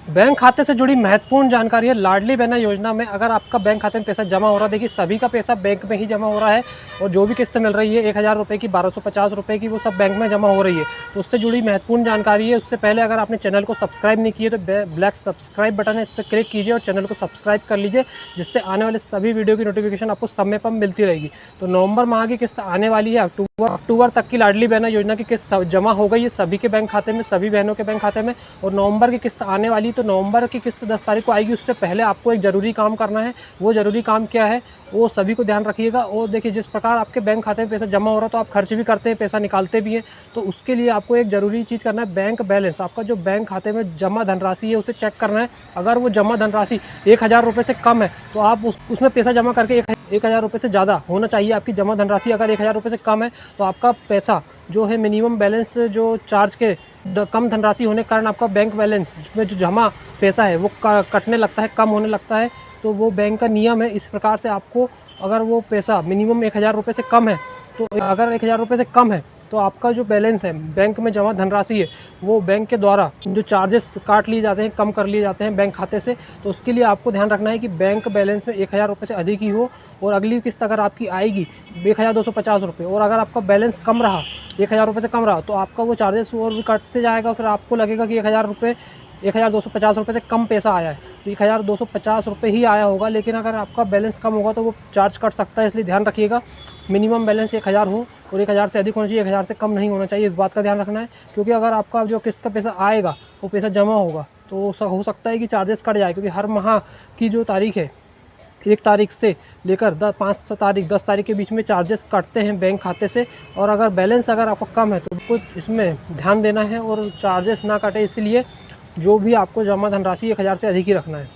Bank खाते से जुड़ी महत्वपूर्ण जानकारी है। लाडली बहना योजना में अगर आपका बैंक खाते में पैसा जमा हो रहा है, देखिए सभी का पैसा बैंक में ही जमा हो रहा है और जो भी किस्त मिल रही है 1000 रुपये की, 1250 रुपये की, वो सब बैंक में जमा हो रही है। तो उससे जुड़ी महत्वपूर्ण जानकारी है। उससे पहले अगर आपने चैनल को सब्सक्राइब नहीं किए तो ब्लैक सब्सक्राइब बटन है, इस पर क्लिक कीजिए और चैनल को सब्सक्राइब कर लीजिए, जिससे आने वाले सभी वीडियो की नोटिफिकेशन आपको समय पर मिलती रहेगी। तो नवंबर माह की किस्त आने वाली है। अक्टूबर तक की लाडली बहना योजना की किस्त जमा हो गई है सभी के बैंक खाते में, सभी बहनों के बैंक खाते में, और नवंबर की किस्त आने वाली। तो नवंबर की किस्त 10 तारीख को आएगी। उससे पहले आपको एक ज़रूरी काम करना है। वो ज़रूरी काम क्या है वो सभी को ध्यान रखिएगा। और देखिए, जिस प्रकार आपके बैंक खाते में पैसा जमा हो रहा है तो आप खर्च भी करते हैं, पैसा निकालते भी हैं। तो उसके लिए आपको एक ज़रूरी चीज़ करना है, बैंक बैलेंस। आपका जो बैंक खाते में जमा धनराशि है उसे चेक करना है। अगर वो जमा धनराशि 1000 रुपये से कम है तो आप उसमें पैसा जमा करके 1000 रुपये से ज़्यादा होना चाहिए आपकी जमा धनराशि। अगर 1000 रुपये से कम है तो आपका पैसा जो है मिनिमम बैलेंस जो चार्ज के कम धनराशि होने के कारण आपका बैंक बैलेंस जिसमें जो जमा पैसा है वो कटने लगता है, कम होने लगता है। तो वो बैंक का नियम है। इस प्रकार से आपको अगर वो पैसा मिनिमम 1000 रुपये से कम है, तो अगर 1000 रुपये से कम है तो आपका जो बैलेंस है बैंक में जमा धनराशि है वो बैंक के द्वारा जो चार्जेस काट लिए जाते हैं, कम कर लिए जाते हैं बैंक खाते से। तो उसके लिए आपको ध्यान रखना है कि बैंक बैलेंस में 1000 रुपये से अधिक ही हो। और अगली किस्त अगर आपकी आएगी 1250 रुपये और अगर आपका बैलेंस कम रहा, 1000 रुपये से कम रहा, तो आपका वो चार्जेस और भी कटते जाएगा। फिर आपको लगेगा कि 1250 रुपये से कम पैसा आया है, तो 1250 रुपये ही आया होगा। लेकिन अगर आपका बैलेंस कम होगा तो वो चार्ज कट सकता है। इसलिए ध्यान रखिएगा मिनिमम बैलेंस 1000 हो और 1000 से अधिक होना चाहिए, 1000 से कम नहीं होना चाहिए। इस बात का ध्यान रखना है, क्योंकि अगर आपका जो किस्त का पैसा आएगा वो पैसा जमा होगा तो हो सकता है कि चार्जेस कट जाए। क्योंकि हर माह की जो तारीख है 1 तारीख से लेकर 5 तारीख 10 तारीख के बीच में चार्जेस कटते हैं बैंक खाते से। और अगर बैलेंस अगर आपका कम है तो कुछ इसमें ध्यान देना है और चार्जेस ना कटे, इसलिए जो भी आपको जमा धनराशि 1000 से अधिक ही रखना है।